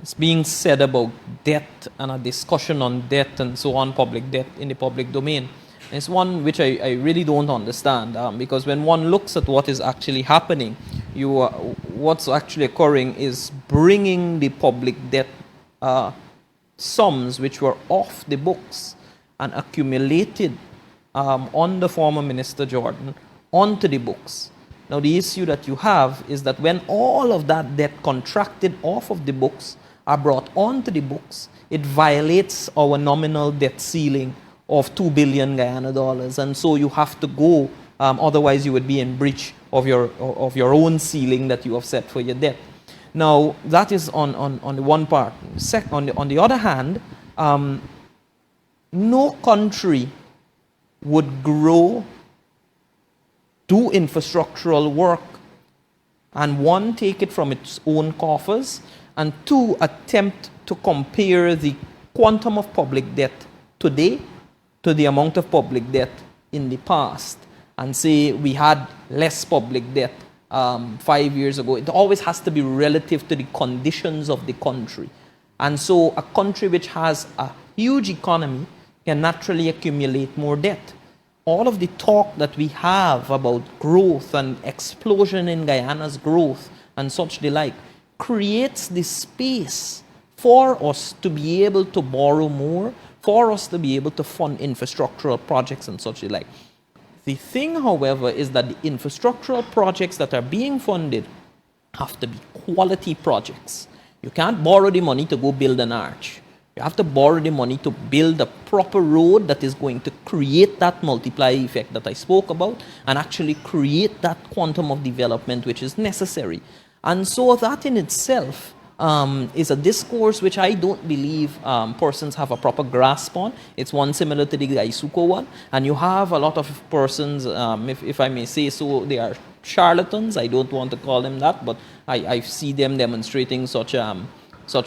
S2: It's being said about debt and a discussion on debt and so on, public debt in the public domain. And it's one which I really don't understand because when one looks at what is actually happening, what's actually occurring is bringing the public debt sums which were off the books and accumulated on the former Minister Jordan onto the books. Now the issue that you have is that when all of that debt contracted off of the books are brought onto the books, it violates our nominal debt ceiling of 2 billion Guyana dollars, and so you have to go, otherwise you would be in breach of your own ceiling that you have set for your debt. Now that is on the one part. On the other hand, no country would grow, do infrastructural work, and one, take it from its own coffers, and two, attempt to compare the quantum of public debt today to the amount of public debt in the past, and say we had less public debt 5 years ago. It always has to be relative to the conditions of the country. And so a country which has a huge economy can naturally accumulate more debt. All of the talk that we have about growth and explosion in Guyana's growth and such the like creates the space for us to be able to borrow more, for us to be able to fund infrastructural projects and such the like. The thing, however, is that the infrastructural projects that are being funded have to be quality projects. You can't borrow the money to go build an arch. You have to borrow the money to build a proper road that is going to create that multiplier effect that I spoke about and actually create that quantum of development which is necessary. And so that in itself is a discourse which I don't believe persons have a proper grasp on. It's one similar to the GUYSUCO one. And you have a lot of persons, if I may say so, they are charlatans. I don't want to call them that, but I see them demonstrating such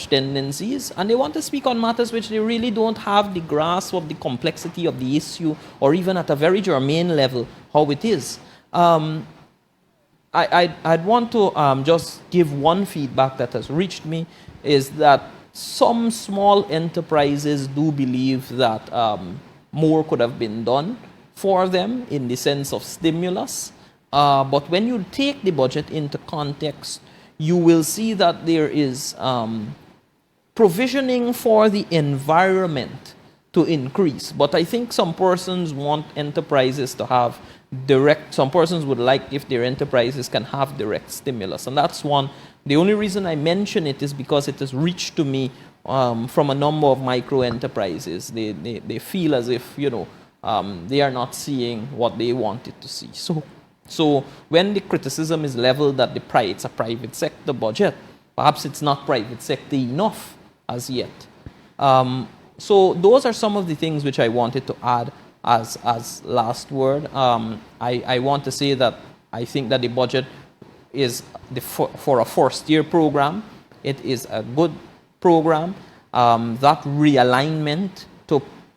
S2: tendencies, and they want to speak on matters which they really don't have the grasp of the complexity of the issue, or even at a very germane level, how it is. I'd want to just give one feedback that has reached me, is that some small enterprises do believe that more could have been done for them in the sense of stimulus. But when you take the budget into context, you will see that there is provisioning for the environment to increase. But I think some persons want enterprises to have some persons would like if their enterprises can have direct stimulus. And that's one. The only reason I mention it is because it has reached to me from a number of micro enterprises. They feel as if, they are not seeing what they wanted to see. So when the criticism is leveled that it's a private sector budget, perhaps it's not private sector enough as yet. So those are some of the things which I wanted to add as last word. I want to say that I think that the budget is for a first-year program. It is a good program. That realignment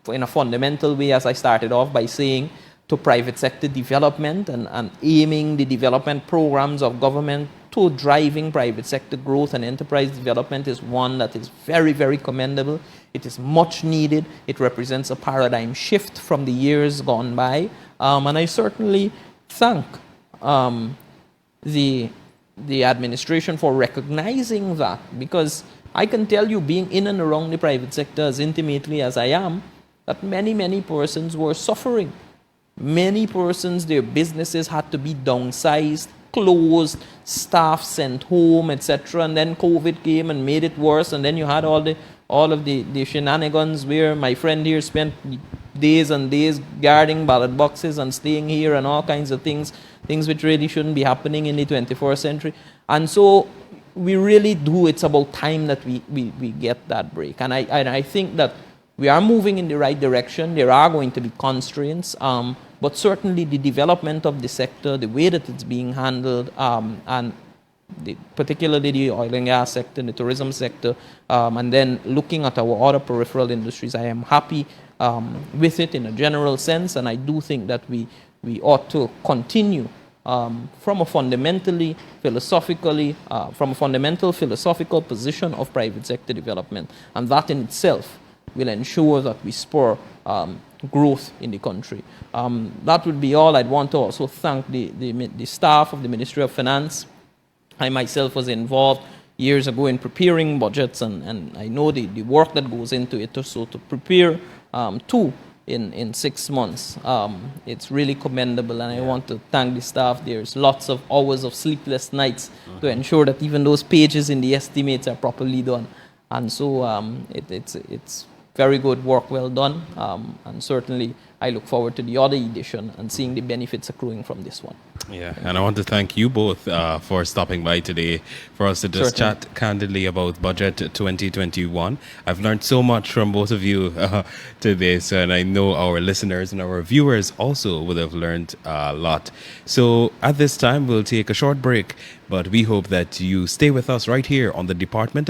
S2: in a fundamental way, as I started off by saying, to private sector development and aiming the development programs of government to driving private sector growth and enterprise development is one that is very, very commendable. It is much needed. It represents a paradigm shift from the years gone by. And I certainly thank the administration for recognizing that, because I can tell you, being in and around the private sector as intimately as I am, that many, many persons were suffering. Many persons, their businesses had to be downsized, closed, staff sent home, etc. And then COVID came and made it worse. And then you had all of the shenanigans where my friend here spent days and days guarding ballot boxes and staying here and all kinds of things which really shouldn't be happening in the 21st century. And so we really do. It's about time that we get that break. And I think that we are moving in the right direction. There are going to be constraints, but certainly the development of the sector, the way that it's being handled, and particularly the oil and gas sector, the tourism sector, and then looking at our other peripheral industries, I am happy with it in a general sense, and I do think that we ought to continue from a fundamental philosophical position of private sector development, and that in itself will ensure that we spur growth in the country. That would be all. I'd want to also thank the staff of the Ministry of Finance. I myself was involved years ago in preparing budgets, and I know the work that goes into it. So to prepare two in 6 months, it's really commendable, and I want to thank the staff. There's lots of hours of sleepless nights to ensure that even those pages in the estimates are properly done. And so it's very good work, well done, and certainly I look forward to the other edition and seeing the benefits accruing from this one.
S1: Yeah, and I want to thank you both for stopping by today for us to just chat candidly about Budget 2021. I've learned so much from both of you today, and I know our listeners and our viewers also would have learned a lot. So at this time, we'll take a short break, but we hope that you stay with us right here on the Department of